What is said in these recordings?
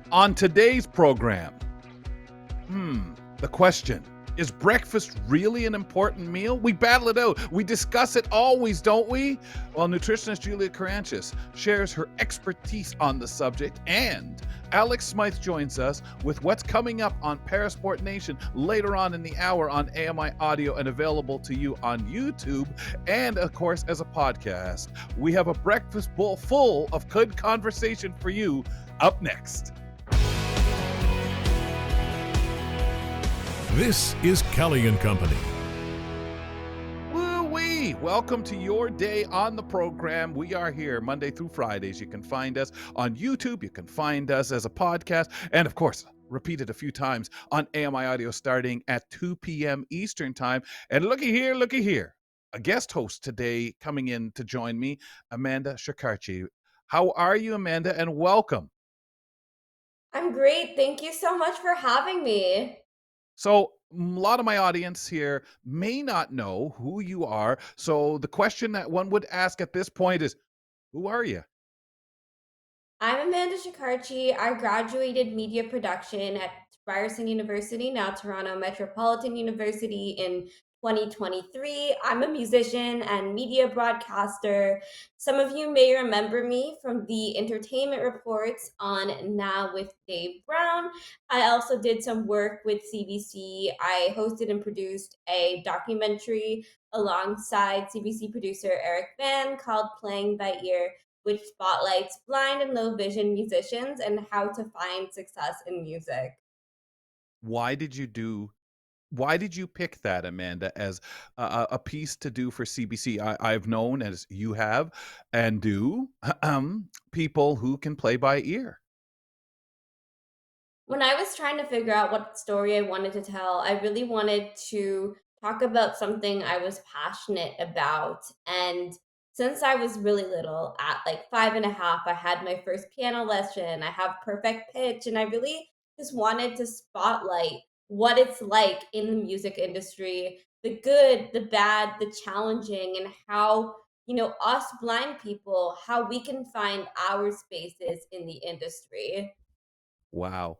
On today's program, the question, is breakfast really an important meal? We battle it out. We discuss it always, don't we? Well, nutritionist Julia Caranas shares her expertise on the subject, and Alex Smythe joins us with what's coming up on Parasport Nation later on in the hour on AMI Audio and available to you on YouTube and, of course, as a podcast. We have a breakfast bowl full of good conversation for you up next. This is Kelly and Company. Woo-wee! Welcome to your day on the program. We are here Monday through Fridays. You can find us on YouTube. You can find us as a podcast. And of course, repeated a few times on AMI Audio starting at 2 p.m. Eastern Time. And looky here. A guest host today coming in to join me, Amanda Shakari. How are you, Amanda? And welcome. I'm great. Thank you so much for having me. So a lot of my audience here may not know who you are. So the question that one would ask at this point is, who are you? I'm Amanda Shakari. I graduated media production at Ryerson University, now Toronto Metropolitan University in 2023. I'm a musician and media broadcaster. Some of you may remember me from the entertainment reports on Now with Dave Brown. I also did some work with CBC. I hosted and produced a documentary alongside CBC producer Eric Van called Playing by Ear, which spotlights blind and low vision musicians and how to find success in music. Why did you do why did you pick that, Amanda, as a piece to do for CBC? I've known, as you have and do, people who can play by ear. When I was trying to figure out what story I wanted to tell, I really wanted to talk about something I was passionate about. And since I was really little, at like 5.5, I had my first piano lesson. I have perfect pitch, and I really just wanted to spotlight what it's like in the music industry, the good, the bad, the challenging, and how, us blind people, how we can find our spaces in the industry. Wow.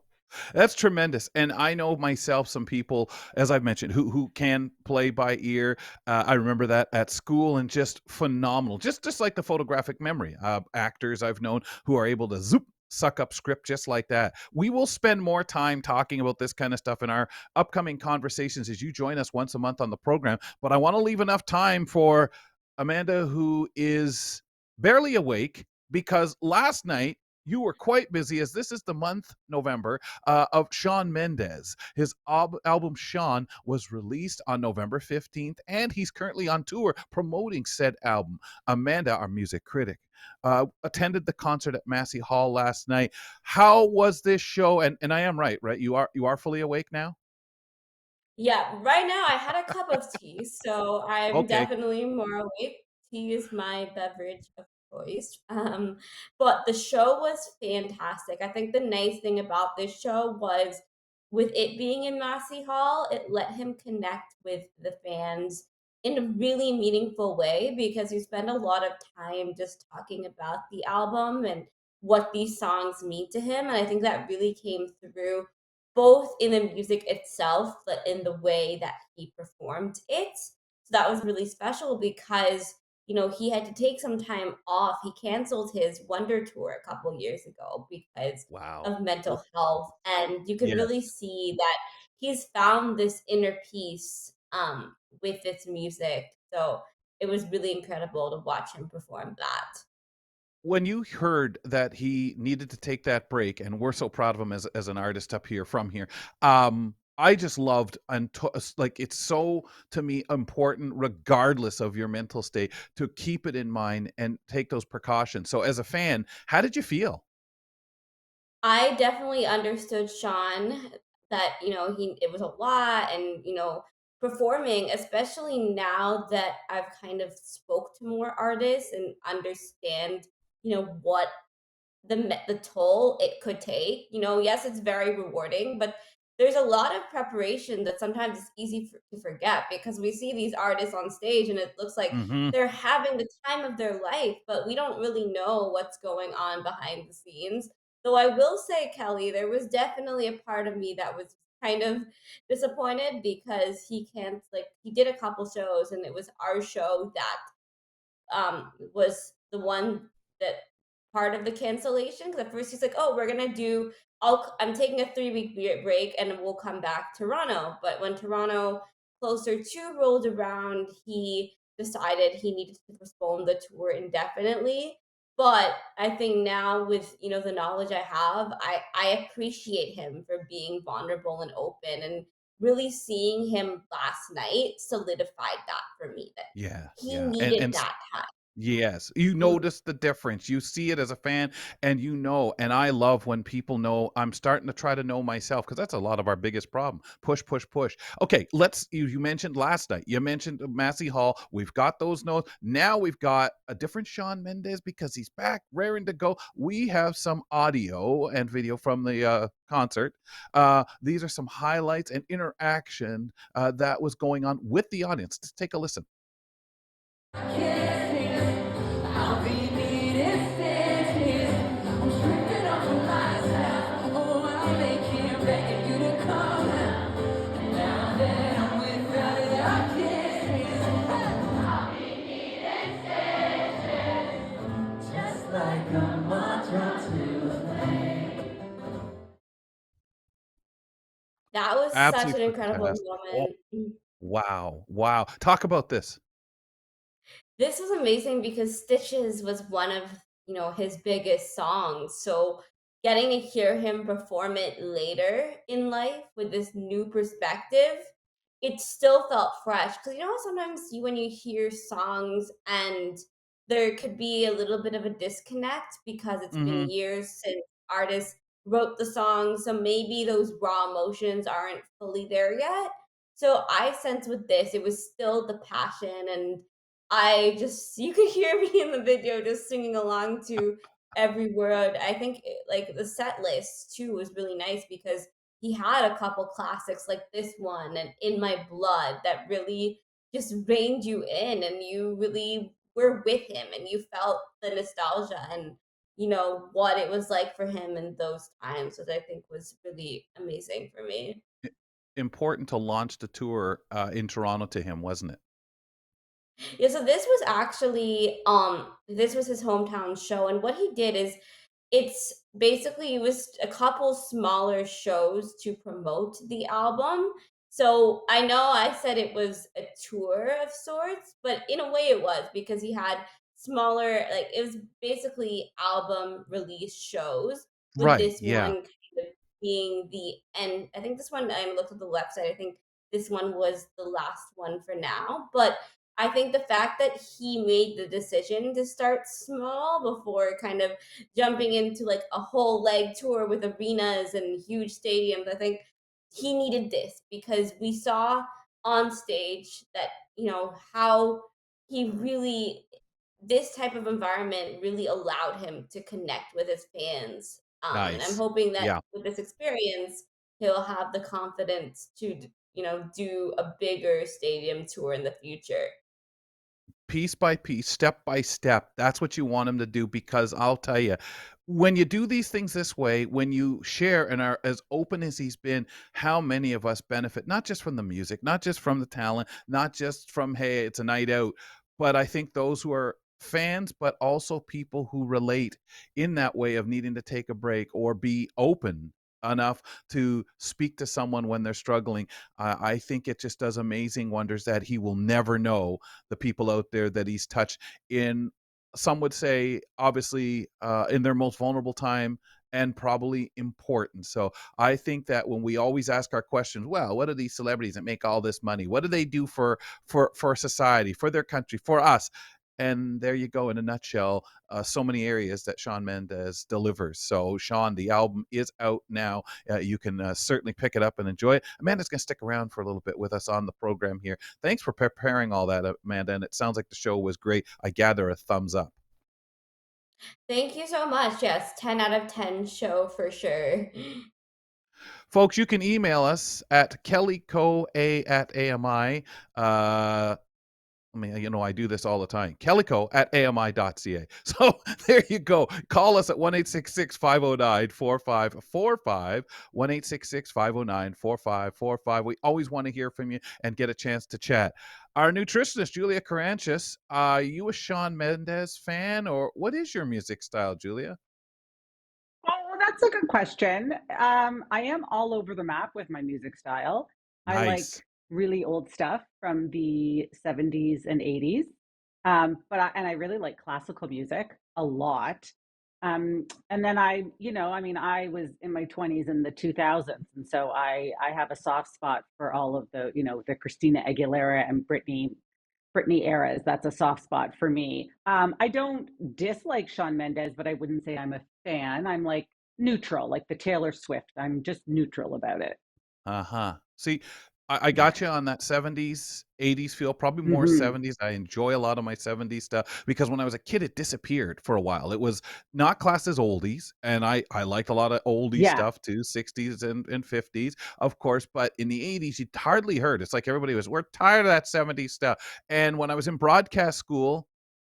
That's tremendous. And I know myself some people, as I've mentioned, who can play by ear. I remember that at school, and just phenomenal. Just like the photographic memory. Actors I've known who are able to suck up script just like that. We will spend more time talking about this kind of stuff in our upcoming conversations as you join us once a month on the program. But I want to leave enough time for Amanda, who is barely awake because last night you were quite busy, as this is the month November of Shawn Mendes. His album Shawn was released on November 15th, and he's currently on tour promoting said album. Amanda, our music critic, attended the concert at Massey Hall last night. How was this show? And I am right? You are fully awake now? Yeah, right now I had a cup of tea, so I'm Okay. definitely more awake. Tea is my beverage of choice. But the show was fantastic. I think the nice thing about this show was with it being in Massey Hall, it let him connect with the fans in a really meaningful way because we spend a lot of time just talking about the album and what these songs mean to him. And I think that really came through both in the music itself, but in the way that he performed it. So that was really special because, he had to take some time off. He canceled his Wonder Tour a couple years ago because Wow. of mental health. And you could really Yes. see that he's found this inner peace with this music. So it was really incredible to watch him perform that. When you heard that he needed to take that break, and we're so proud of him as an artist up here from here, I just loved like it's so to me important, regardless of your mental state, to keep it in mind and take those precautions. So, as a fan, how did you feel? I definitely understood Sean that, he it was a lot and, performing, especially now that I've kind of spoke to more artists and understand, what the toll it could take. Yes, it's very rewarding, but there's a lot of preparation that sometimes it's easy to forget because we see these artists on stage and it looks like Hmm. they're having the time of their life, but we don't really know what's going on behind the scenes. Though I will say, Kelly, there was definitely a part of me that was kind of disappointed because he did a couple shows and it was our show that was the one that part of the cancellation. Because at first he's like, "Oh, we're gonna do. I'm taking a 3 week break, and we'll come back to Toronto." But when Toronto closer to rolled around, he decided he needed to postpone the tour indefinitely. But I think now, with the knowledge I have, I appreciate him for being vulnerable and open, and really seeing him last night solidified that for me, that Yeah, he yeah, needed that time. yes, you Mhm. notice the difference. You see it as a fan, and and I love when people know. I'm starting to try to know myself because that's a lot of our biggest problem. Push, push, push. Okay, you mentioned last night. You mentioned Massey Hall. We've got those notes. Now we've got a different Shawn Mendes because he's back, raring to go. We have some audio and video from the concert. These are some highlights and interaction that was going on with the audience. Let's take a listen. I'll be needing stitches. I'm stripping off my style. Oh, I'm making, begging you to come now. Now that I'm without your kisses, I'll be needing stitches. Just like a mantra to play. That was such an Absolutely incredible fantastic. Oh, moment. wow, wow. Talk about this. This was amazing because Stitches was one of, his biggest songs. So getting to hear him perform it later in life with this new perspective, it still felt fresh. Cause sometimes when you hear songs and there could be a little bit of a disconnect because it's been Mhm. years since artists wrote the song. So maybe those raw emotions aren't fully there yet. So I sense with this, it was still the passion, and you could hear me in the video just singing along to every word. I think like the set list too was really nice because he had a couple classics like this one and In My Blood that really just reined you in, and you really were with him and you felt the nostalgia and what it was like for him in those times, which I think was really amazing for me. I Important to launch the tour, in Toronto to him, wasn't it? Yeah, so this was his hometown show, and what he did is it was a couple smaller shows to promote the album. So I know I said it was a tour of sorts, but in a way it was because he had smaller, like it was basically album release shows, with Right, this yeah. one kind of being the end. I think this one, I looked at the website, I think this one was the last one for now. But I think the fact that he made the decision to start small before kind of jumping into like a whole leg tour with arenas and huge stadiums, I think he needed this because we saw on stage that, how he really, this type of environment really allowed him to connect with his fans. And I'm Nice. hoping that Yeah. with this experience, he'll have the confidence to, do a bigger stadium tour in the future. Piece by piece, step by step. That's what you want him to do because I'll tell you, when you do these things this way, when you share and are as open as he's been, how many of us benefit, not just from the music, not just from the talent, not just from, hey, it's a night out, but I think those who are fans, but also people who relate in that way of needing to take a break or be open enough to speak to someone when they're struggling. I think it just does amazing wonders that he will never know the people out there that he's touched in, some would say, obviously, in their most vulnerable time and probably important. So I think that when we always ask our questions, well, what are these celebrities that make all this money? What do they do for society, for their country, for us? And there you go, in a nutshell, so many areas that Shawn Mendes delivers. So, Shawn, the album is out now. You can certainly pick it up and enjoy it. Amanda's going to stick around for a little bit with us on the program here. Thanks for preparing all that, Amanda. And it sounds like the show was great. I gather a thumbs up. Thank you so much. Yes, 10 out of 10 show for sure. Folks, you can email us at kellycoa at AMI. mean, I do this all the time. Kellico at ami.ca. So there you go. Call us at 1-866-509-4545, 1-866-509-4545. We always want to hear from you and get a chance to chat. Our nutritionist, Julia Caranas, are you a Shawn Mendes fan, or what is your music style, Julia? Oh, that's a good question. I am all over the map with my music style. I like Nice. really old stuff from the 70s and 80s. And I really like classical music a lot. And then I mean, I was in my 20s in the 2000s, and so I have a soft spot for all of the Christina Aguilera and Britney eras. That's a soft spot for me. I don't dislike Shawn Mendes, but I wouldn't say I'm a fan. I'm like neutral, like the Taylor Swift. I'm just neutral about it. Uh-huh. See, I got you on that 70s, 80s feel, probably more Hmm. 70s. I enjoy a lot of my 70s stuff because when I was a kid, it disappeared for a while. It was not classed as oldies, and I liked a lot of oldie Yeah. stuff too, 60s and 50s, of course, but in the 80s, you hardly heard. It's like everybody was, "We're tired of that 70s stuff." And when I was in broadcast school,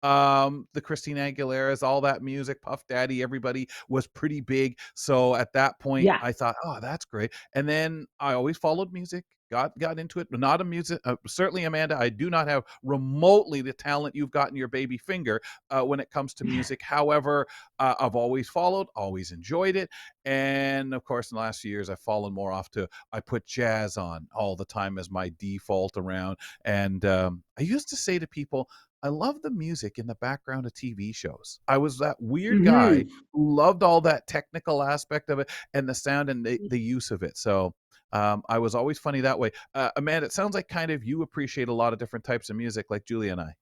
the Christina Aguilera's, all that music, Puff Daddy, everybody was pretty big. So at that point, Yeah. I thought, "Oh, that's great." And then I always followed music, got into it, but not a music certainly, Amanda, I do not have remotely the talent you've got in your baby finger, when it comes to music. However, I've always followed, always enjoyed it, and, of course, in the last few years, I've fallen more off to I put jazz on all the time as my default around, and, I used to say to people, I love the music in the background of TV shows. I was that weird guy Hmm. who loved all that technical aspect of it and the sound and the use of it. So, I was always funny that way. Amanda, it sounds like kind of you appreciate a lot of different types of music like Julia and I.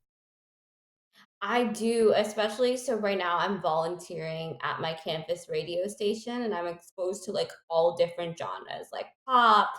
I do, especially so right now I'm volunteering at my campus radio station and I'm exposed to like all different genres like pop,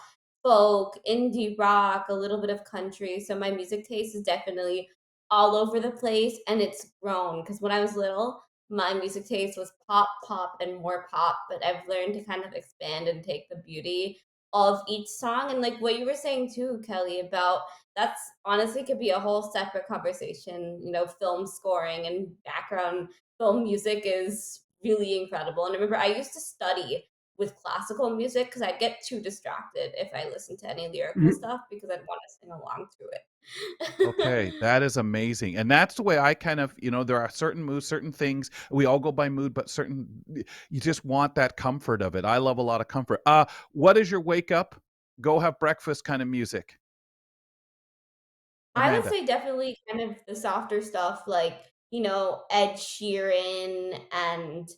folk, indie rock, a little bit of country. So my music taste is definitely all over the place and it's grown because when I was little, my music taste was pop, pop, and more pop. But I've learned to kind of expand and take the beauty of each song. And like what you were saying too, Kelly, about that's honestly could be a whole separate conversation. Film scoring and background film music is really incredible. And I remember I used to study with classical music because I'd get too distracted if I listened to any lyrical stuff because I'd want to sing along to it. Okay, that is amazing. And that's the way I kind of, there are certain moods, certain things. We all go by mood, but you just want that comfort of it. I love a lot of comfort. What is your wake up, go have breakfast kind of music, I would Amanda? say definitely kind of the softer stuff like, Ed Sheeran and,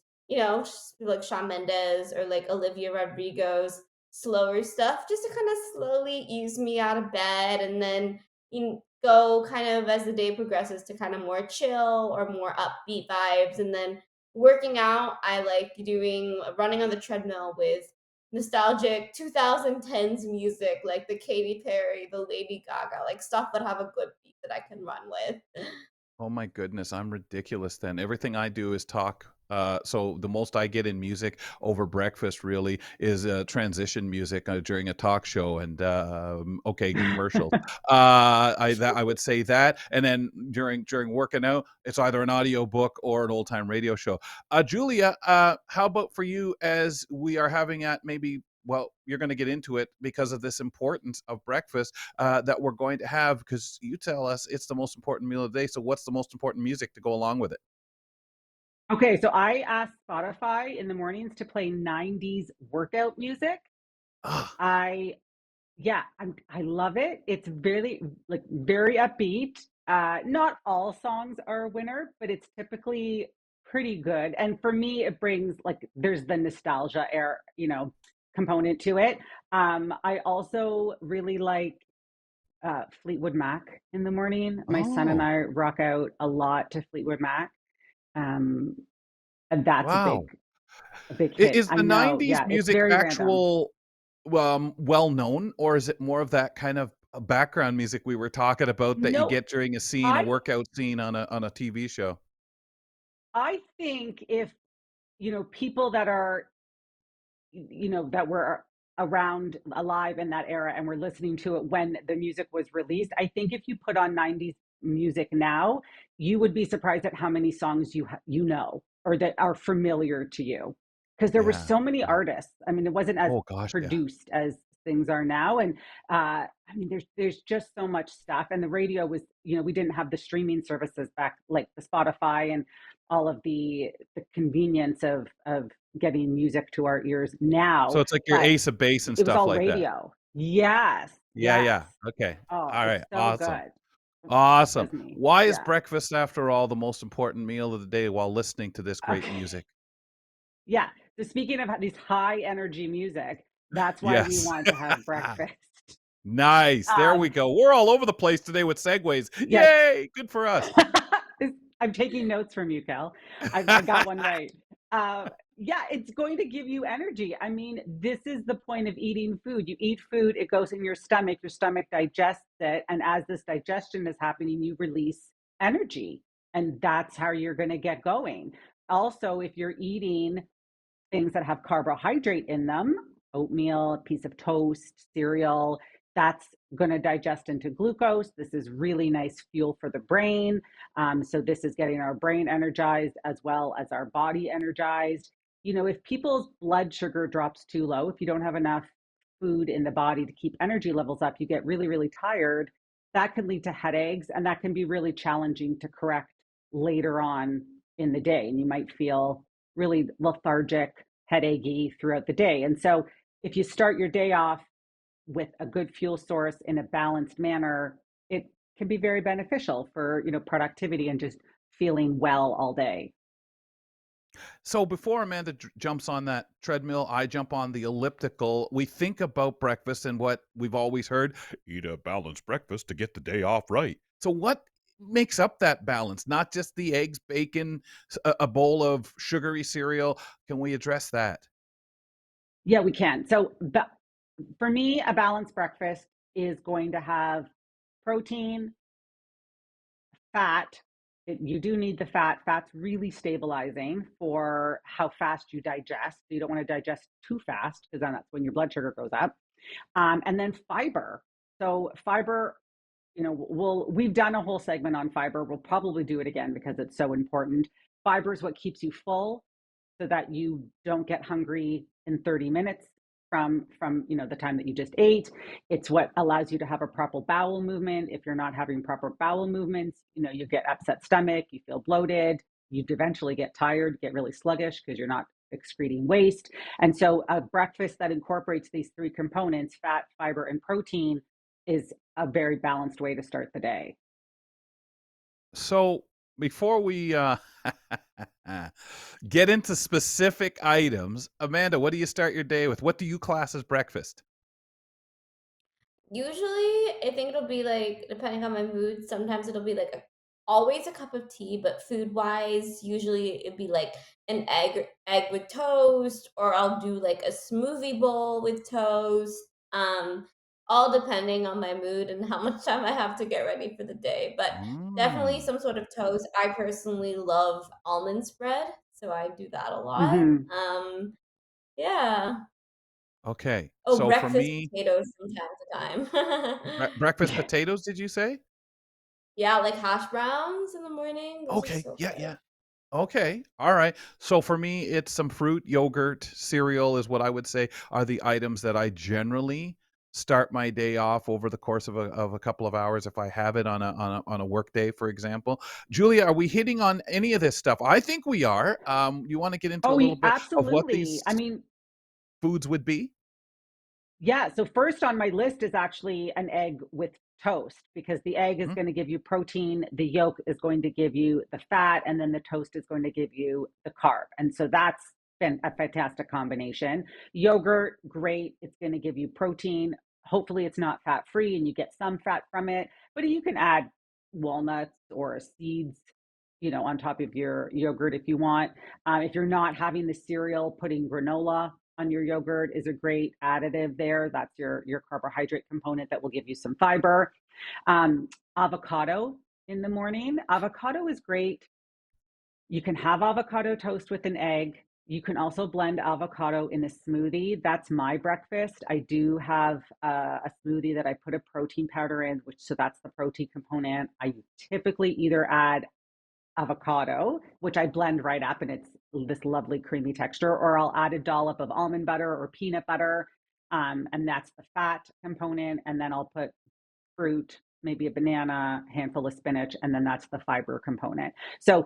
like Shawn Mendes or like Olivia Rodrigo's slower stuff just to kind of slowly ease me out of bed and then go kind of as the day progresses to kind of more chill or more upbeat vibes. And then working out, I like doing running on the treadmill with nostalgic 2010s music like the Katy Perry, the Lady Gaga, like stuff that have a good beat that I can run with. Oh my goodness, I'm ridiculous then. Everything I do is talk. So the most I get in music over breakfast really is transition music during a talk show and okay, commercials. I would say that, and then during working out, it's either an audio book or an old time radio show. Julia, how about for you as we are having at maybe. Well, you're going to get into it because of this importance of breakfast that we're going to have because you tell us it's the most important meal of the day. So, what's the most important music to go along with it? Okay, so I asked Spotify in the mornings to play 90s workout music. Ah, I Yeah, I love it. It's very like very upbeat. Not all songs are a winner, but it's typically pretty good. And for me, it brings like there's the nostalgia component to it. I also really like Fleetwood Mac in the morning. My son and oh, I rock out a lot to Fleetwood Mac. Um, and that's wow. a big hit. Is I the know. 90s Yeah, it's music very random. actual well known, or is it more of that kind of background music we were talking about that you No, get during a scene, a I workout scene on a TV show? I think if people that are that were around alive in that era and were listening to it when the music was released, I think if you put on 90s music now, you would be surprised at how many songs you know or that are familiar to you. Because there were Yeah. so many Yeah. artists. I mean, it wasn't as Oh gosh, yeah. produced as things are now. And I mean, there's just so much stuff. And the radio was, we didn't have the streaming services back like the Spotify and all of the convenience of getting music to our ears So now. it's like your But Ace of Base and it was stuff all like that. radio. Yes, Yeah, yes. yeah. Okay. Oh, All it's right. so Awesome. good. Awesome. Was me. Why is Yeah. breakfast, after all, the most important meal of the day while listening to this great Okay. music? Yeah. So speaking of these high energy music, that's why we Yes. want to have breakfast. Nice. There Um, we go. We're all over the place today with segues. yes. Yay! Good for us. I'm taking notes from you, Cal. I got one right. Yeah, it's going to give you energy. I mean, this is the point of eating food. You eat food, it goes in your stomach digests it. And as this digestion is happening, you release energy. And that's how you're going to get going. Also, if you're eating things that have carbohydrate in them, oatmeal, a piece of toast, cereal, that's going to digest into glucose. This is really nice fuel for the brain. So, this is getting our brain energized as well as our body energized. If people's blood sugar drops too low, if you don't have enough food in the body to keep energy levels up, you get really, really tired. That can lead to headaches, and that can be really challenging to correct later on in the day. And you might feel really lethargic, headachy throughout the day. And so if you start your day off with a good fuel source in a balanced manner, it can be very beneficial for, productivity and just feeling well all day. So before Amanda jumps on that treadmill, I jump on the elliptical. We think about breakfast and what we've always heard, eat a balanced breakfast to get the day off right. So what makes up that balance? Not just the eggs, bacon, a bowl of sugary cereal. Can we address that? Yeah, we can. So for me, a balanced breakfast is going to have protein, fat. You do need the fat. Fat's really stabilizing for how fast you digest. So you don't want to digest too fast because then that's when your blood sugar goes up. And then fiber. So fiber, we've done a whole segment on fiber. We'll probably do it again because it's so important. Fiber is what keeps you full so that you don't get hungry in 30 minutes from the time that you just ate. It's what allows you to have a proper bowel movement. If you're not having proper bowel movements, you get upset stomach, you feel bloated, you eventually get tired, get really sluggish because you're not excreting waste. And so a breakfast that incorporates these three components, fat, fiber, and protein, is a very balanced way to start the day. So before we get into specific items, Amanda, what do you start your day with? What do you class as breakfast? Usually, I think it'll be like depending on my mood. Sometimes it'll be like always a cup of tea, but food wise, usually it'd be like an egg with toast, or I'll do like a smoothie bowl with toast. Um, all depending on my mood and how much time I have to get ready for the day. But definitely Mm, some sort of toast. I personally love almond spread, so I do that a lot. Mm-hmm. Yeah. okay. Oh, So for breakfast me, potatoes from time to time. breakfast potatoes, did you say? Yeah, like hash browns in the morning, those are Okay. so Yeah, good. yeah. Okay. All right. So for me, it's some fruit, yogurt, cereal is what I would say are the items that I generally start my day off over the course of a couple of hours if I have it on a work day, for example. Julia, are we hitting on any of this stuff? I think we are. You want to get into a Oh, little bit of what absolutely. these I mean, foods would be? yeah, so first on my list is actually an egg with toast because the egg is Mhm. going to give you protein, the yolk is going to give you the fat, and then the toast is going to give you the carb. And so that's been a fantastic combination. Yogurt, great. It's going to give you protein. Hopefully, it's not fat free and you get some fat from it, but you can add walnuts or seeds. On top of your yogurt if you want. If you're not having the cereal, putting granola on your yogurt is a great additive there. That's your carbohydrate component that will give you some fiber. Avocado in the morning. Avocado is great. You can have avocado toast with an egg. You can also blend avocado in a smoothie. That's my breakfast. I do have a smoothie that I put a protein powder in, which so that's the protein component. I typically either add avocado, which I blend right up and it's this lovely creamy texture, or I'll add a dollop of almond butter or peanut butter. And that's the fat component. And then I'll put fruit, maybe a banana, handful of spinach, and then that's the fiber component. So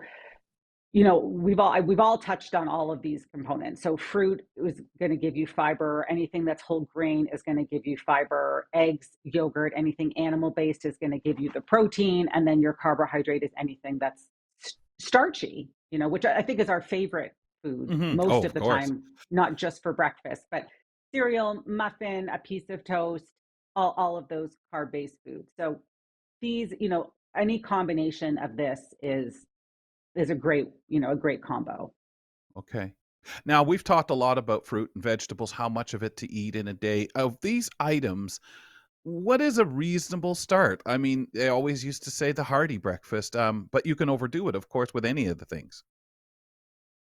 we've all touched on all of these components. So fruit is going to give you fiber. Anything that's whole grain is going to give you fiber. Eggs, yogurt, anything animal based is going to give you the protein, and then your carbohydrate is anything that's starchy. Which I think is our favorite food Oh, most of of the course. time, not just for breakfast, but cereal, muffin, a piece of toast, all of those carb based foods. So these, any combination of this is a great combo. Okay. Now, we've talked a lot about fruit and vegetables, how much of it to eat in a day. Of these items, what is a reasonable start? I mean, they always used to say the hearty breakfast, but you can overdo it, of course, with any of the things.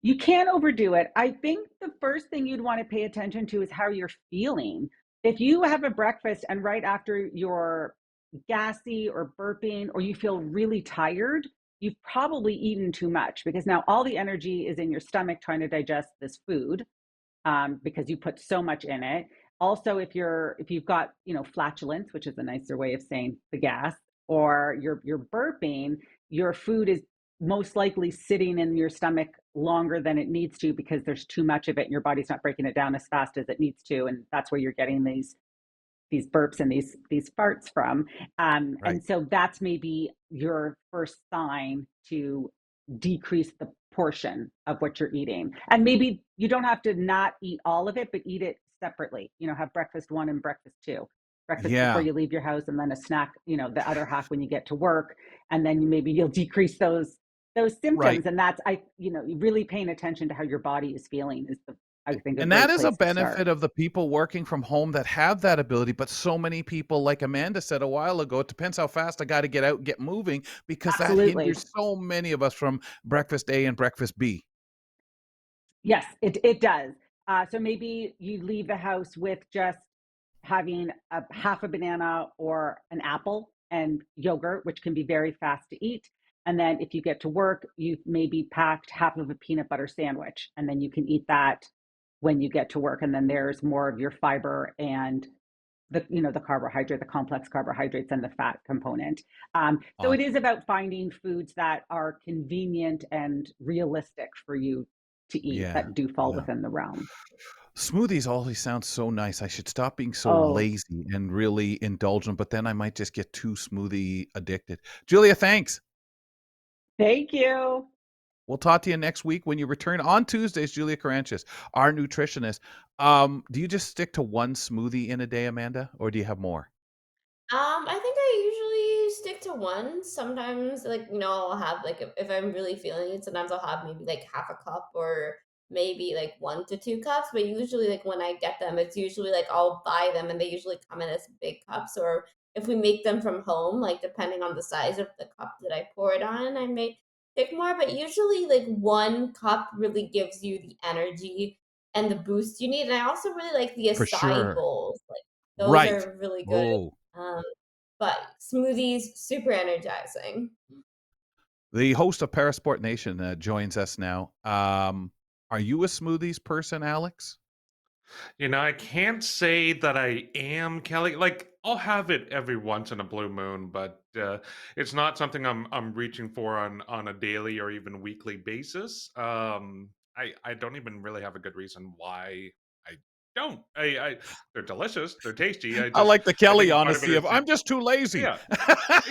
You can't overdo it. I think the first thing you'd want to pay attention to is how you're feeling. If you have a breakfast and right after you're gassy or burping or you feel really tired, you've probably eaten too much because now all the energy is in your stomach trying to digest this food, because you put so much in it. Also, if you've got flatulence, which is a nicer way of saying the gas, or you're burping, your food is most likely sitting in your stomach longer than it needs to because there's too much of it and your body's not breaking it down as fast as it needs to, and that's where you're getting these burps and these farts from. Right. And so that's maybe your first sign to decrease the portion of what you're eating. And maybe you don't have to not eat all of it, but eat it separately. Have breakfast one and breakfast two. Breakfast before Yeah. you leave your house, and then a snack, the other half when you get to work. And then maybe you'll decrease those Right. symptoms. And that's really paying attention to how your body is feeling is I think a And that great is a place to start. benefit of the people working from home that have that ability, but so many people, like Amanda said a while ago, it depends how fast I gotta get out and get moving because that Absolutely. hinders so many of us from breakfast A and breakfast B. Yes, it does. So maybe you leave the house with just having a half a banana or an apple and yogurt, which can be very fast to eat. And then if you get to work, you've maybe packed half of a peanut butter sandwich, and then you can eat that when you get to work. And then there's more of your fiber and the carbohydrate, the complex carbohydrates and the fat component. So it Awesome. is about finding foods that are convenient and realistic for you to eat Yeah. that do fall Yeah. within the realm. Smoothies always sound so nice. I should stop being so Oh, lazy and really indulgent, but then I might just get too smoothie addicted. Julia, thanks. thank you. We'll talk to you next week when you return on Tuesdays. Julia Caranas, our nutritionist. Do you just stick to one smoothie in a day, Amanda, or do you have more? I think I usually stick to one. Sometimes, like, I'll have, like, if I'm really feeling it, sometimes I'll have maybe like half a cup or maybe like 1 to 2 cups. But usually, like, when I get them, it's usually like I'll buy them and they usually come in as big cups. Or if we make them from home, like, depending on the size of the cup that I pour it on, I may pick more. But usually, like, 1 cup really gives you the energy and the boost you need. And I also really like the For acai sure. bowls. Like, those Right. are really good. Oh, Um, but smoothies, super energizing. the host of Parasport Nation joins us now. Are you a smoothies person, Alex? I can't say that I am, Kelly. Like, I'll have it every once in a blue moon, but it's not something I'm reaching for on a daily or even weekly basis. I don't even really have a good reason why I don't. They're delicious, they're tasty. I like the I think Kelly a part of it honesty of is I'm just too lazy. yeah.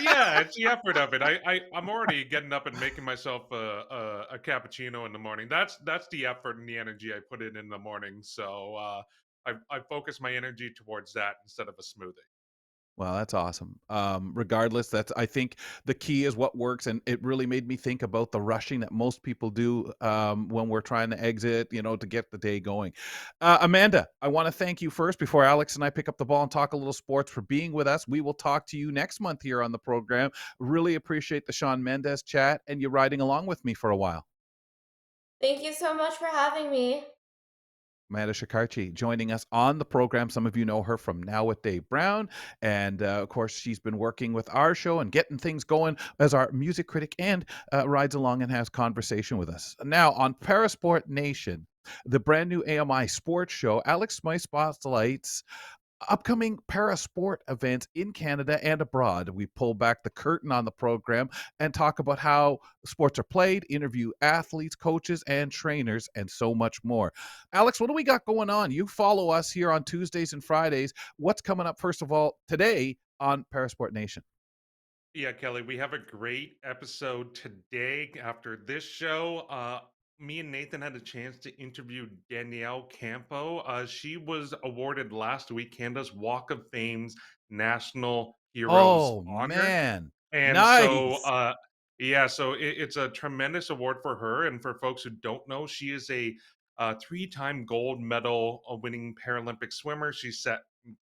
Yeah, it's the effort of it. I'm already getting up and making myself a cappuccino in the morning. That's the effort and the energy I put in the morning. So I focus my energy towards that instead of a smoothie. Well, that's awesome. Regardless, that's I think the key is what works, and it really made me think about the rushing that most people do when we're trying to exit, to get the day going. Amanda, I want to thank you first before Alex and I pick up the ball and talk a little sports for being with us. We will talk to you next month here on the program. Really appreciate the Shawn Mendes chat and you riding along with me for a while. Thank you so much for having me. Amanda Shakari joining us on the program. Some of you know her from Now with Dave Brown. And of course, she's been working with our show and getting things going as our music critic and rides along and has conversation with us. Now, on Parasport Nation, the brand new AMI sports show, Alex Smythe spotlights upcoming para sport events in Canada and abroad. We pull back the curtain on the program and talk about how sports are played, interview athletes, coaches, and trainers, and so much more. Alex, what do we got going on? You follow us here on Tuesdays and Fridays. What's coming up, first of all, today on Parasport Nation? Yeah, Kelly, we have a great episode today. After this show, me and Nathan had a chance to interview Danielle Campo. She was awarded last week Canada's Walk of Fame's National Heroes Oh, Honor. man. And so, Nice. yeah, so it's a tremendous award for her. And for folks who don't know, she is a three-time gold medal winning Paralympic swimmer. She set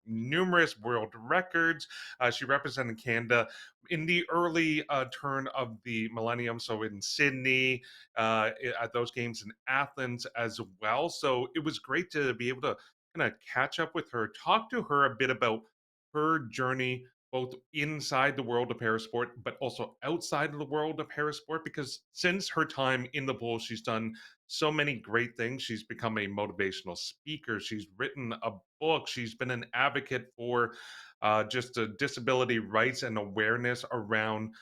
numerous world records. She represented Canada in the early turn of the millennium, so in Sydney, at those games in Athens as well. So it was great to be able to kind of catch up with her, talk to her a bit about her journey both inside the world of parasport, but also outside of the world of parasport. Because since her time in the pool, she's done so many great things. She's become a motivational speaker. She's written a book. She's been an advocate for just disability rights and awareness around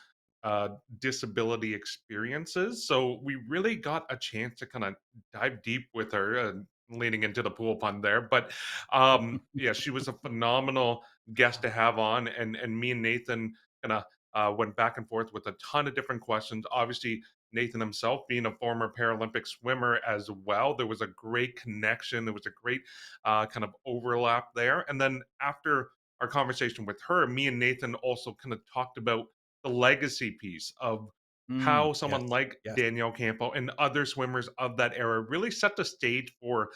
disability experiences. So we really got a chance to kind of dive deep with her, leaning into the pool pun there. But yeah, she was a phenomenal guest to have on, and me and Nathan kind of went back and forth with a ton of different questions. Obviously, Nathan himself being a former Paralympic swimmer as well, there was a great connection. There was a great kind of overlap there. And then after our conversation with her, me and Nathan also kind of talked about the legacy piece of how Yes. someone like Yes. Danielle Campo and other swimmers of that era really set the stage for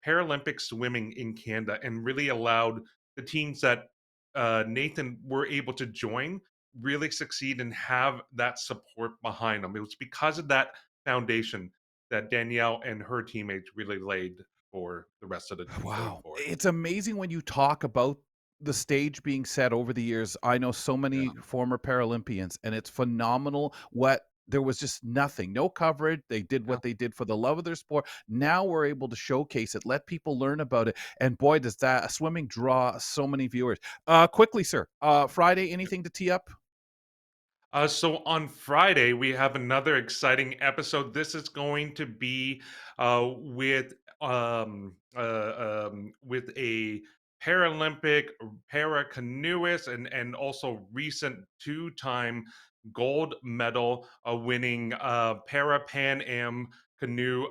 Paralympic swimming in Canada and really allowed the teams that Nathan were able to join really succeed and have that support behind them. It was because of that foundation that Danielle and her teammates really laid for the rest of the team going Wow. forward. It's amazing when you talk about the stage being set over the years. I know so Yeah. many former Paralympians, and it's phenomenal what there was just nothing, no coverage. They did Yeah. what they did for the love of their sport. Now we're able to showcase it, let people learn about it. And boy, does that swimming draw so many viewers. Quickly, sir. Friday, anything to tee up? So on Friday, we have another exciting episode. This is going to be with a Paralympic para canoeist and also recent two-time gold medal winning para Pan Am canoe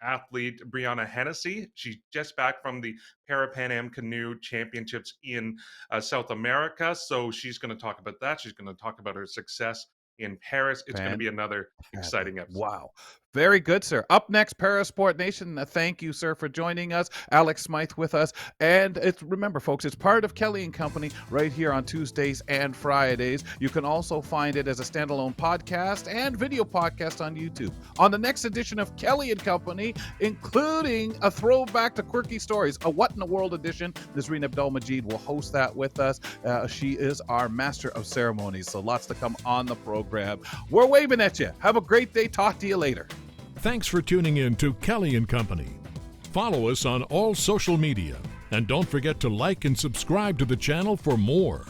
athlete Brianna Hennessy. She's just back from the para Pan Am canoe championships in South America. So she's going to talk about that. She's going to talk about her success in Paris. It's going to be another Fantastic. exciting episode. Wow. Very good, sir. Up next, Parasport Nation. Thank you, sir, for joining us. Alex Smythe with us. And it's remember, folks, it's part of Kelly and Company right here on Tuesdays and Fridays. You can also find it as a standalone podcast and video podcast on YouTube. On the next edition of Kelly and Company, including a throwback to quirky stories, a What in the World edition, Nazreen Abdul-Majid will host that with us. She is our master of ceremonies, so lots to come on the program. We're waving at you. Have a great day. Talk to you later. Thanks for tuning in to Kelly and Company. Follow us on all social media and don't forget to like and subscribe to the channel for more.